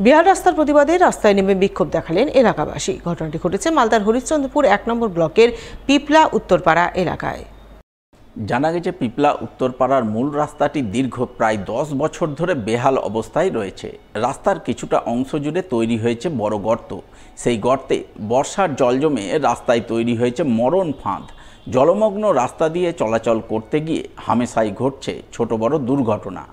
বেহাল রাস্তার প্রতিবাদে রাস্তায় নেমে বিক্ষোভ দেখালেন এলাকাবাসী। ঘটনাটি ঘটেছে মালদার হরিশ্চন্দ্রপুর ১ নম্বর ব্লকের পিপলা উত্তরপাড়া এলাকায়। জানা গেছে, পিপলা উত্তরপাড়ার মূল রাস্তাটি দীর্ঘ প্রায় ১০ বছর ধরে বেহাল অবস্থায় রয়েছে। রাস্তার কিছুটা অংশ জুড়ে তৈরি হয়েছে বড় গর্ত। সেই গর্তে বর্ষার জল জমে রাস্তায় তৈরি হয়েছে মরণ ফাঁদ। জলমগ্ন রাস্তা দিয়ে চলাচল করতে গিয়ে হামেশাই ঘটছে ছোট বড় দুর্ঘটনা।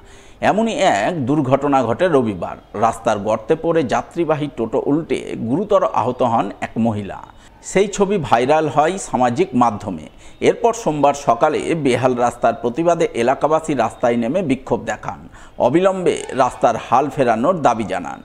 এমনই এক দুর্ঘটনা ঘটে রবিবার। রাস্তার গর্তে পড়ে যাত্রীবাহী টোটো উল্টে গুরুতর আহত হন এক মহিলা। সেই ছবি ভাইরাল হয় সামাজিক মাধ্যমে। এরপর সোমবার সকালে বেহাল রাস্তার প্রতিবাদে এলাকাবাসী রাস্তায় নেমে বিক্ষোভ দেখান। অবিলম্বে রাস্তার হাল ফেরানোর দাবি জানান।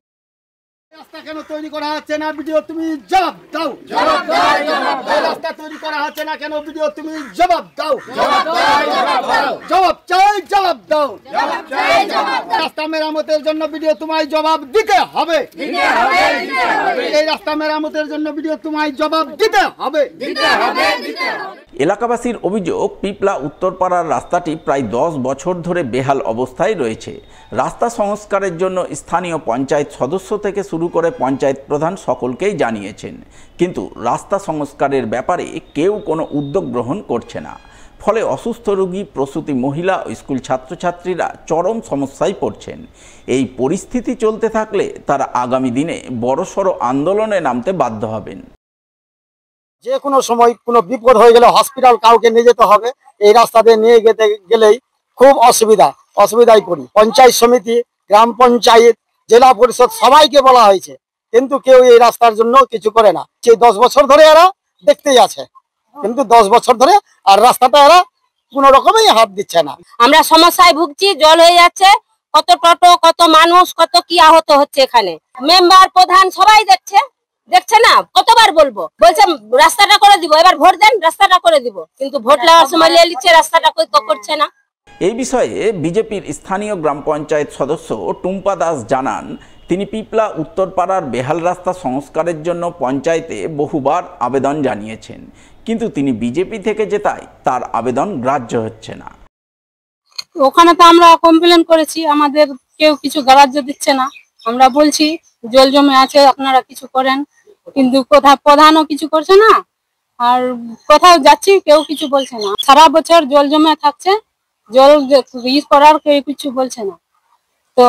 রাস্তা কেন তৈরি করা হচ্ছে না, ভিডিও তুমি জবাব দাও। জবাব দাও, জবাব দাও। রাস্তা তৈরি করা হচ্ছে না কেন, ভিডিও তুমি জবাব দাও। জবাব দাও, জবাব দাও। জবাব চাই, জবাব দাও। জবাব চাই, জবাব দাও। রাস্তা মেরামতের জন্য ভিডিও তোমায় জবাব দিতে হবে। দিতে হবে, দিতে হবে। এই রাস্তা মেরামতের জন্য ভিডিও তোমায় জবাব দিতে হবে। দিতে হবে, দিতে হবে। এলাকাবাসীর অভিযোগ, পিপলা উত্তরপাড়ার রাস্তাটি প্রায় ১০ বছর ধরে বেহাল অবস্থায় রয়েছে। রাস্তা সংস্কারের জন্য স্থানীয় পঞ্চায়েত সদস্য থেকে শুরু করে পঞ্চায়েত প্রধান সকলকেই জানিয়েছেন, কিন্তু রাস্তা সংস্কারের ব্যাপারে কেউ কোনো উদ্যোগ গ্রহণ করছে না। ফলে অসুস্থ রোগী, প্রসূতি মহিলা ও স্কুল ছাত্রছাত্রীরা চরম সমস্যায় পড়ছেন। এই পরিস্থিতি চলতে থাকলে তারা আগামী দিনে বড়সড় আন্দোলনে নামতে বাধ্য হবেন। যে কোনো সময় কোনো বিপদ হয়ে গেলে হসপিটাল কাউকে নিয়ে যেতে হবে। এই রাস্তা দিয়ে নিয়ে যেতে গেলেই খুব অসুবিধায় পড়ি। পঞ্চায়েত সমিতি, গ্রাম পঞ্চায়েত, জেলা পরিষদ সবাইকে বলা হয়েছে, কিন্তু কেউ এই রাস্তার জন্য কিছু করে না। সেই 10 বছর ধরে এরা দেখতেই আছে, কিন্তু 10 বছর ধরে আর রাস্তাটা এরা কোনো রকমই হাত দিচ্ছে না। আমরা সমস্যায় ভুগছি, জল হয়ে যাচ্ছে, কত টোটো, কত মানুষ, কত কি আহত হচ্ছে। এখানে মেম্বার প্রধান সবাই দেখছে না। কতবার বলবো, বলছে রাস্তাটা করে দিব, এবার ভোট দেন রাস্তাটা করে দিব, কিন্তু ভোট নেওয়ার সময় নিয়ে নিচ্ছে, রাস্তাটা তো করছে না। এই বিষয়ে বিজেপির স্থানীয় গ্রাম পঞ্চায়েত সদস্য টুম্পা দাস জানান, তিনি পিপলা উত্তরপাড়ার বেহাল রাস্তা সংস্কারের জন্য পঞ্চায়েতে বহুবার আবেদন জানিয়েছেন, কিন্তু তিনি বিজেপি থেকে জেতায় তার আবেদন গ্রাহ্য হচ্ছে না। ওখানে তো আমরা কমপ্লেন করেছি, আমাদের কেউ কিছু গ্রাহ্য দিচ্ছে না। আমরা বলছি জল জমে আছে, আপনারা কিছু করেন, কিন্তু কোথাও প্রধানও কিছু করছে না, আর কোথাও যাচ্ছি কেউ কিছু বলছে না। সারা বছর জল জমে থাকছে, জল করার কেউ কিছু বলছে না। তো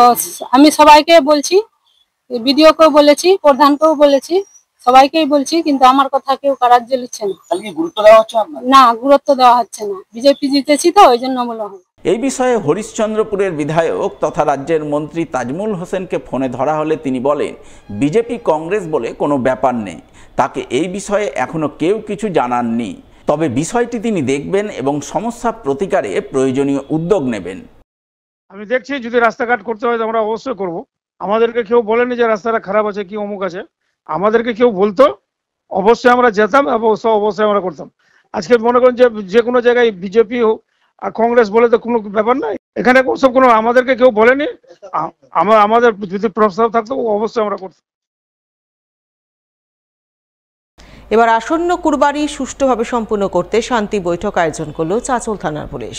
আমি সবাইকে বলছি, বিডিওকেও বলেছি, প্রধানকেও বলেছি, সবাইকেই বলছি, কিন্তু আমার কথা কেউ গ্রাহ্য নিচ্ছে না। গুরুত্ব দেওয়া হচ্ছে না, গুরুত্ব দেওয়া হচ্ছে না। বিজেপি জিতেছি তো ওই জন্য বলা হয়। এই বিষয়ে হরিশ্চন্দ্রপুরের বিধায়ক তথা রাজ্যের মন্ত্রী তাজমুল হোসেনকে ফোনে ধরা হলে তিনি বলেন, বিজেপি কংগ্রেস বলে কোনো ব্যাপার নেই, তাকে এই বিষয়ে এখনো কেউ কিছু জানাননি। তবে বিষয়টি তিনি দেখবেন এবং সমস্যা প্রতিকারে প্রয়োজনীয় উদ্যোগ নেবেন। আমি দেখছি যদি রাস্তাঘাট করতে হয় আমরা অবশ্যই করব। আমাদেরকে কেউ বলেনি যে রাস্তাটা খারাপ আছে কি অমুক আছে, আমাদেরকে কেউ বলতো অবশ্যই আমরা যেতাম এবং অবশ্যই আমরা করতাম। আজকে মনে করেন যে কোনো জায়গায় বিজেপি হোক আর কংগ্রেস বলে তো কোনো ব্যাপার নাই, এখানে ওসব কোনো আমাদেরকে কেউ বলেনি। আমাদের যদি প্রস্তাব থাকতো অবশ্যই আমরা করতাম। এবার আসন্ন কুরবানি সুষ্ঠুভাবে সম্পন্ন করতে শান্তি বৈঠক আয়োজন করল চাঁচল থানার পুলিশ।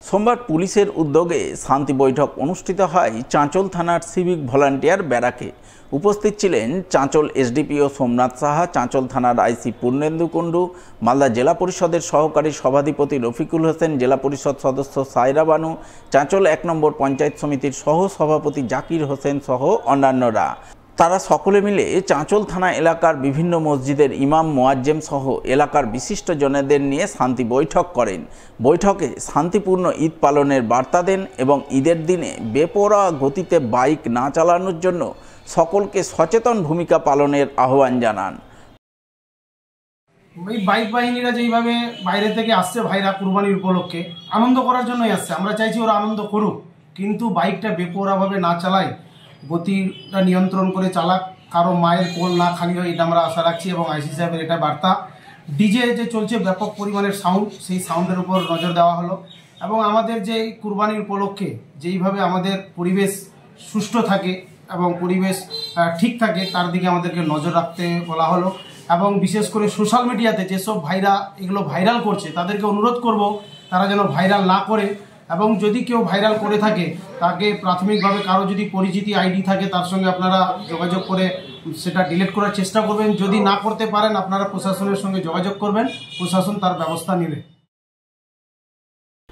সোমবার পুলিশের উদ্যোগে শান্তি বৈঠক অনুষ্ঠিত হয় চাঁচল থানার সিভিক ভলান্টিয়ার ব্যারাকে। উপস্থিত ছিলেন চাঁচল এসডিপিও সোমনাথ সাহা, চাঁচল থানার আইসি পূর্ণেন্দু কুণ্ডু, মালদা জেলা পরিষদের সহকারী সভাধিপতি রফিকুল হোসেন, জেলা পরিষদ সদস্য সায়রা বানু, চাঁচল 1 নম্বর পঞ্চায়েত সমিতির সহ সভাপতি জাকির হোসেন সহ অন্যান্যরা। তারা সকলে মিলে চাঁচল থানা এলাকার বিভিন্ন মসজিদের ইমাম, মোয়াজ্জেম সহ এলাকার বিশিষ্ট জনেদের নিয়ে শান্তি বৈঠক করেন। বৈঠকে শান্তিপূর্ণ ঈদ পালনের বার্তা দেন এবং ঈদের দিনে বেপরোয়া গতিতে বাইক না চালানোর জন্য সকলকে সচেতন ভূমিকা পালনের আহ্বান জানান। এই বাইক বাহিনীরা যেইভাবে বাইরে থেকে আসছে ভাইরা কুরবানির উপলক্ষে আনন্দ করার জন্যই আসছে, আমরা চাইছি ওরা আনন্দ করুক, কিন্তু বাইকটা বেপরোয়াভাবে না চালায়, গতিটা নিয়ন্ত্রণ করে চালাক, কারো মায়ের কোল না খালি হয়, এটা আমরা আশা রাখছি। এবং আইসি সাহেবের এটা বার্তা। ডিজে যে চলছে ব্যাপক পরিমাণের সাউন্ড, সেই সাউন্ডের উপর নজর দেওয়া হলো এবং আমাদের যে কুরবানির উপলক্ষে যেইভাবে আমাদের পরিবেশ সুষ্ঠু থাকে এবং পরিবেশ ঠিক থাকে তার দিকে আমাদেরকে নজর রাখতে বলা হলো। এবং বিশেষ করে সোশ্যাল মিডিয়াতে যেসব ভাইরা এগুলো ভাইরাল করছে তাদেরকে অনুরোধ করব তারা যেন ভাইরাল না করে, এবং যদি কেউ ভাইরাল করে থাকে তাকে প্রাথমিকভাবে কারো যদি পরিচিতি আইডি থাকে তার সঙ্গে আপনারা যোগাযোগ করে সেটা ডিলিট করার চেষ্টা করবেন। যদি না করতে পারেন আপনারা প্রশাসনের সঙ্গে যোগাযোগ করবেন, প্রশাসন তার ব্যবস্থা নেবে।